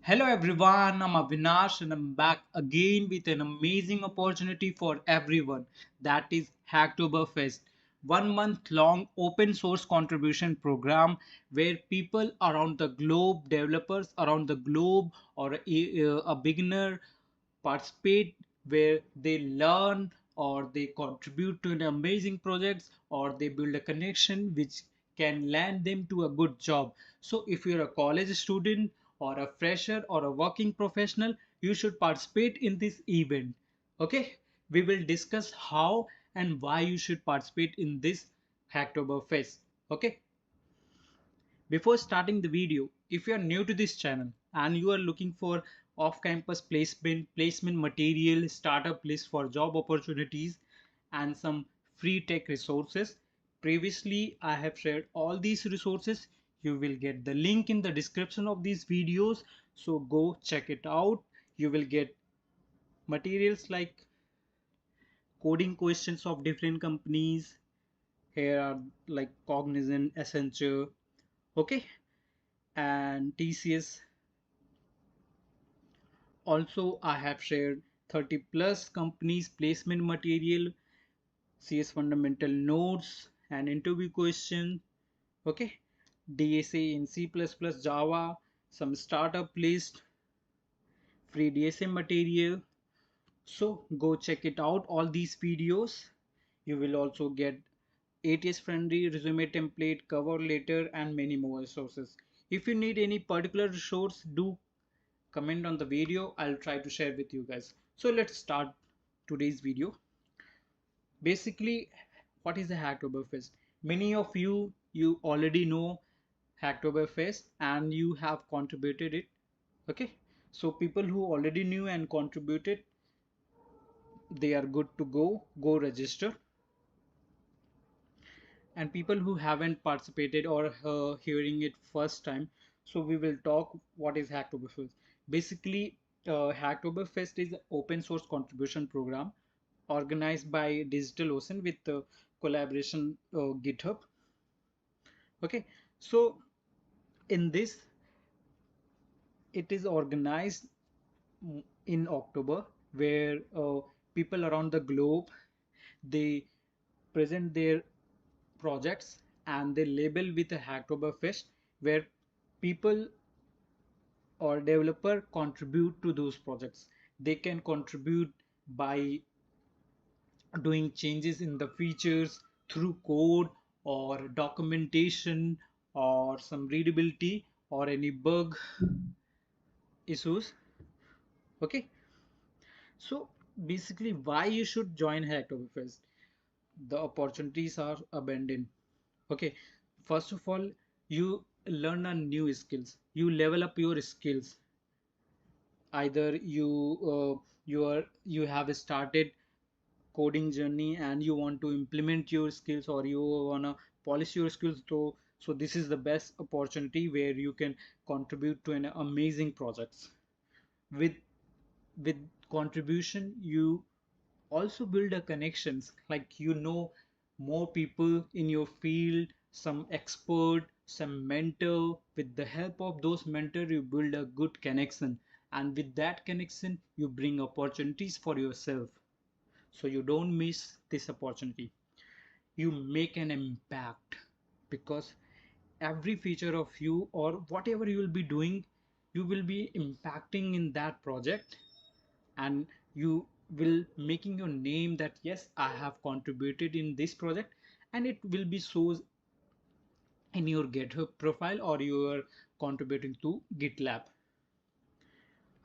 Hello everyone, I'm Avinash and I'm back again with an amazing opportunity for everyone, that is Hacktoberfest, 1 month long open source contribution program where people around the globe, developers around the globe, or a beginner participate, where they learn or they contribute to an amazing projects or they build a connection which can land them to a good job. So if you're a college student or a fresher or a working professional, you should participate in this event. Okay, we will discuss how and why you should participate in this Hacktoberfest. Okay, before starting the video, if you are new to this channel and you are looking for off-campus placement material, startup list for job opportunities, and some free tech resources, previously I have shared all these resources. You will get the link in the description of these videos, so go check it out. You will get materials like coding questions of different companies. Here are like Cognizant, Accenture, okay, and TCS. Also, I have shared 30 plus companies placement material, CS fundamental notes and interview question. Okay, DSA in C++, Java, some startup list, free DSA material. So go check it out, all these videos. You will also get ATS friendly resume template, cover letter, and many more resources. If you need any particular resource, do comment on the video. I'll try to share with you guys. So let's start today's video. Basically, what is a Hacktoberfest? Many of you already know Hacktoberfest and you have contributed it. Okay, so people who already knew and contributed, they are good to go register. And people who haven't participated or hearing it first time, so we will talk what is Hacktoberfest. Basically, Hacktoberfest is an open source contribution program organized by DigitalOcean with collaboration GitHub. Okay, so in this, it is organized in October, where people around the globe, they present their projects and they label with a Hacktoberfest, where people or developer contribute to those projects. They can contribute by doing changes in the features through code or documentation or some readability or any bug issues. Okay, so basically, why you should join Hacktoberfest? The opportunities are abundant. Okay, first of all, you learn a new skills, you level up your skills. Either you have started coding journey and you want to implement your skills, or you want to polish your skills. So this is the best opportunity where you can contribute to an amazing projects. With with contribution, you also build a connections, like more people in your field, some expert, some mentor. With the help of those mentor, you build a good connection, and with that connection you bring opportunities for yourself. So you don't miss this opportunity, you make an impact, because every feature of you or whatever you will be doing, you will be impacting in that project, and you will making your name that yes, I have contributed in this project, and it will be shows in your GitHub profile, or you are contributing to GitLab.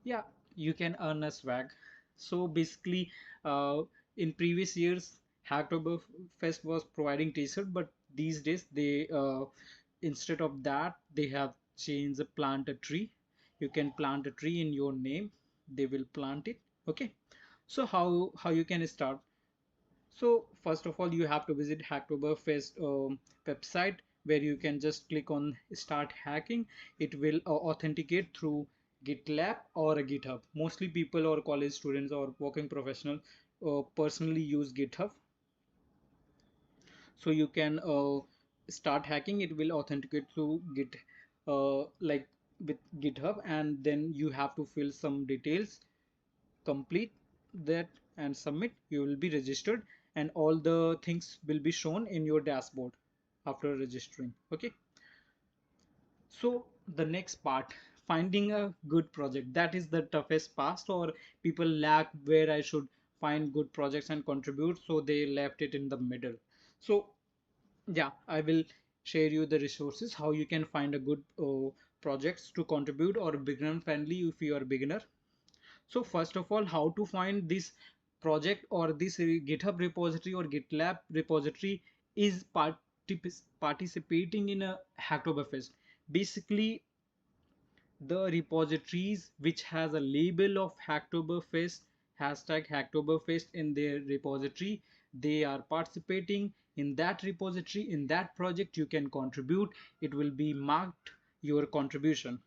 Yeah, you can earn a swag. So basically, in previous years, Hacktoberfest was providing t-shirt, but these days they instead of that, they have changed the plant a tree. You can plant a tree in your name, they will plant it. Okay, so how you can start? So first of all, you have to visit Hacktoberfest website, where you can just click on start hacking. It will authenticate through GitLab or a GitHub. Mostly people or college students or working professional personally use GitHub. So you can start hacking. It will authenticate through Git, like with GitHub, and then you have to fill some details, complete that and submit. You will be registered, and all the things will be shown in your dashboard after registering. Okay, so the next part, finding a good project, that is the toughest part, or people lack where I should find good projects and contribute, so they left it in the middle. So yeah, I will share you the resources how you can find a good projects to contribute, or beginner friendly if you are a beginner. So first of all, how to find this project or this GitHub repository or GitLab repository is participating in a Hacktoberfest. Basically, the repositories which has a label of Hacktoberfest, hashtag Hacktoberfest in their repository, they are participating in that repository. In that project you can contribute, it will be marked your contribution.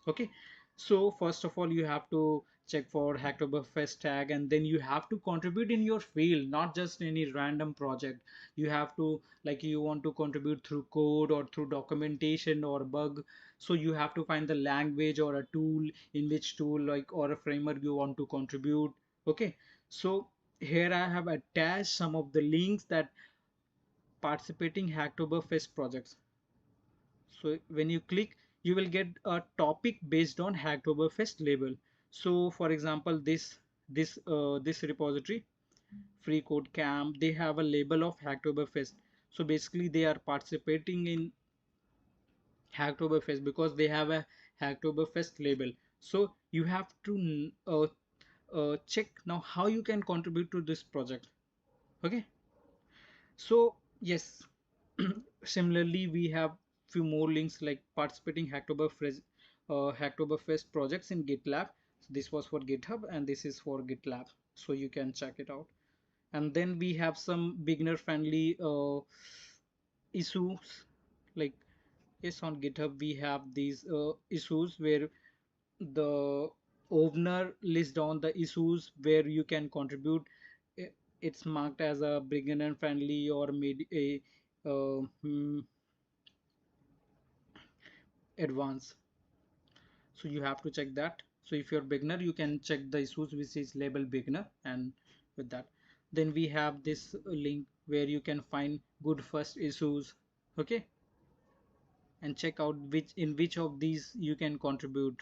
Okay, so first of all you have to check for Hacktoberfest tag, and then you have to contribute in your field, not just any random project. You have to, like, you want to contribute through code or through documentation or bug, so you have to find the language or a tool, in which tool, like, or a framework you want to contribute. Okay, so here I have attached some of the links that participating Hacktoberfest projects. So when you click, you will get a topic based on Hacktoberfest label. So for example, this repository, free code camp, they have a label of Hacktoberfest. So basically they are participating in Hacktoberfest because they have a Hacktoberfest label. So you have to check now how you can contribute to this project. Okay, so yes, similarly we have few more links like participating Hacktoberfest projects in GitLab. So this was for GitHub and this is for GitLab, so you can check it out. And then we have some beginner friendly issues, like, yes, on GitHub we have these issues where the owner lists down the issues where you can contribute. It's marked as a beginner friendly or made a advanced, so you have to check that. So if you're beginner, you can check the issues which is label beginner, and with that, then we have this link where you can find good first issues. Okay, and check out which of these you can contribute.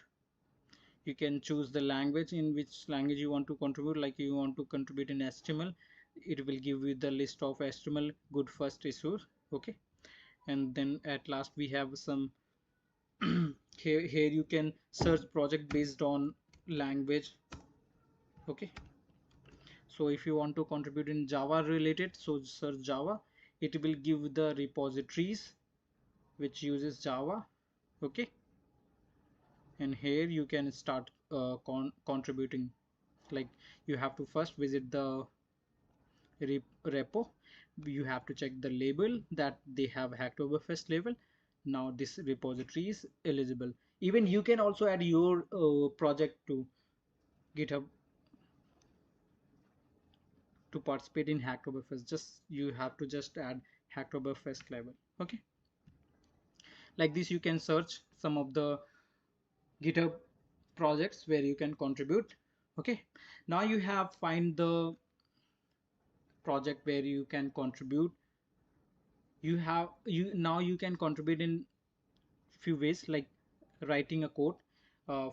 You can choose the language, in which language you want to contribute, like you want to contribute in HTML, it will give you the list of HTML good first issues. Okay, and then at last we have some here you can search project based on language. Okay, so if you want to contribute in Java related, so search Java, it will give the repositories which uses Java. Okay, and here you can start contributing. Like, you have to first visit the repo, you have to check the label that they have Hacktoberfest label. Now this repository is eligible. Even you can also add your project to GitHub to participate in Hacktoberfest. Just you have to just add Hacktoberfest label. Okay, like this you can search some of the GitHub projects where you can contribute. Okay, now you have find the project where you can contribute. You can contribute in few ways, like writing a code.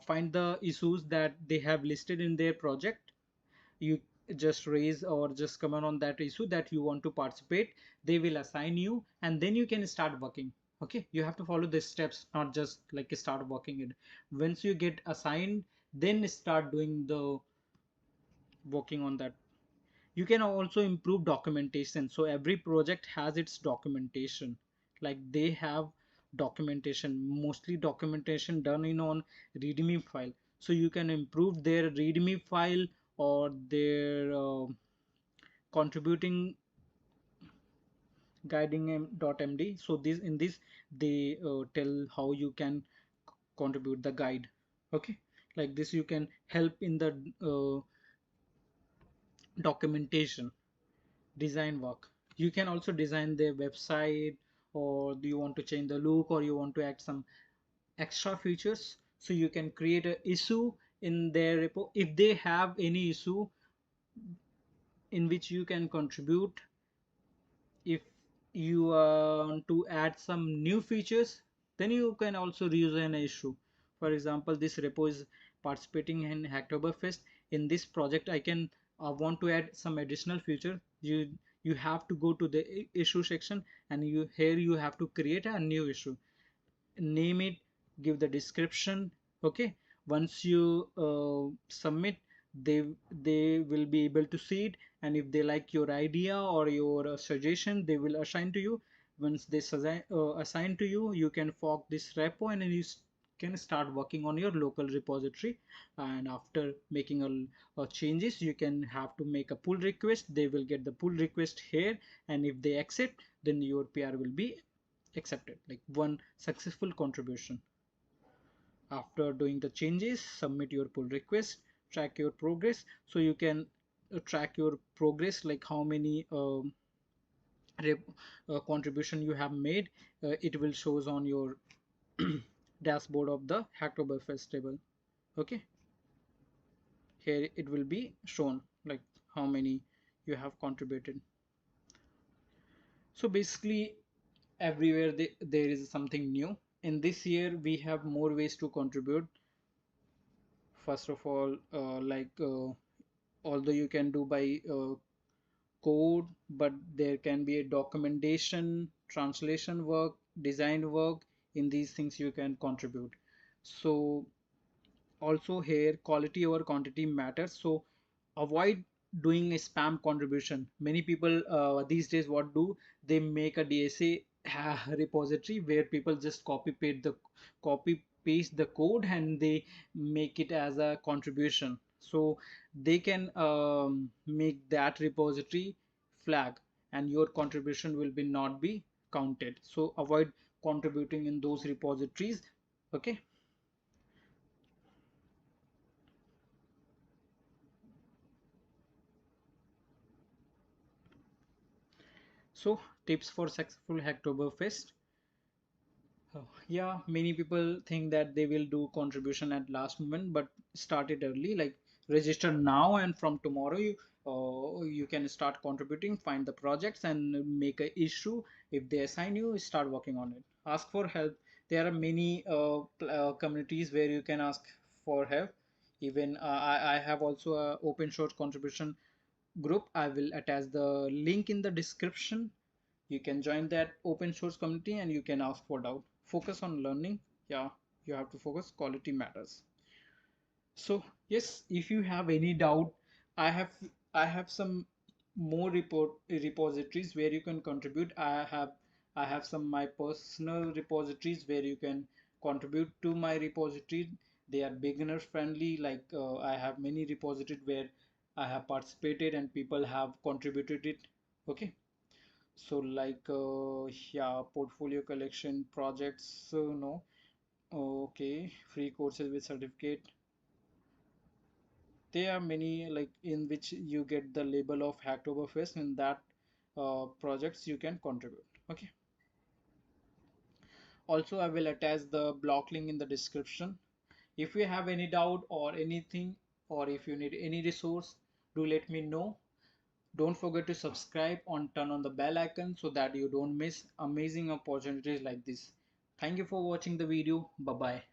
Find the issues that they have listed in their project. You just raise or just comment on that issue that you want to participate. They will assign you, and then you can start working. Okay, you have to follow the steps, not just like start working it. Once you get assigned, then start doing the working on that. You can also improve documentation. So every project has its documentation, like they have documentation, mostly documentation done in on readme file. So you can improve their readme file or their contributing guiding.md. So this in this they tell how you can contribute the guide. Okay, like this you can help in the documentation design work. You can also design their website, or do you want to change the look, or you want to add some extra features, so you can create a issue in their repo if they have any issue in which you can contribute. If you want to add some new features, then you can also reuse an issue. For example, this repo is participating in Hacktoberfest. In this project I can want to add some additional feature. You have to go to the issue section, and here you have to create a new issue, name it, give the description. Okay, once you submit, they will be able to see it, and if they like your idea or your suggestion, they will assign to you. Once they assign to you, you can fork this repo, and then you can start working on your local repository. And after making a changes, you can have to make a pull request. They will get the pull request here, and if they accept, then your PR will be accepted, like one successful contribution. After doing the changes, submit your pull request, track your progress. So you can track your progress, like how many contribution you have made. It will shows on your dashboard of the Hacktoberfest table. Okay, here it will be shown like how many you have contributed. So basically everywhere there is something new. In this year we have more ways to contribute. First of all, although you can do by code, but there can be a documentation, translation work, design work. In these things you can contribute. So also here quality over quantity matters, so avoid doing a spam contribution. Many people these days what do, they make a DSA repository where people just copy paste the code and they make it as a contribution. So they can make that repository flag, and your contribution will be not be counted. So avoid contributing in those repositories. Okay. So tips for successful Hacktoberfest. Yeah, many people think that they will do contribution at last moment, but start it early. Like register now, and from tomorrow you can start contributing. Find the projects and make a issue. If they assign you, start working on it. Ask for help. There are many communities where you can ask for help. Even I have also a open source contribution group. I will attach the link in the description. You can join that open source community and you can ask for doubt. Focus on learning. Yeah, you have to focus. Quality matters. So yes, if you have any doubt, i have I have some more repositories where you can contribute. I have some my personal repositories where you can contribute to my repository. They are beginner friendly. Like I have many repositories where I have participated and people have contributed it. Okay. So like yeah, portfolio collection projects, so no. Okay, free courses with certificate. There are many like in which you get the label of Hacktoberfest, in that projects you can contribute. Okay. Also, I will attach the block link in the description. If you have any doubt or anything, or if you need any resource, do let me know. Don't forget to subscribe and turn on the bell icon so that you don't miss amazing opportunities like this. Thank you for watching the video. Bye bye.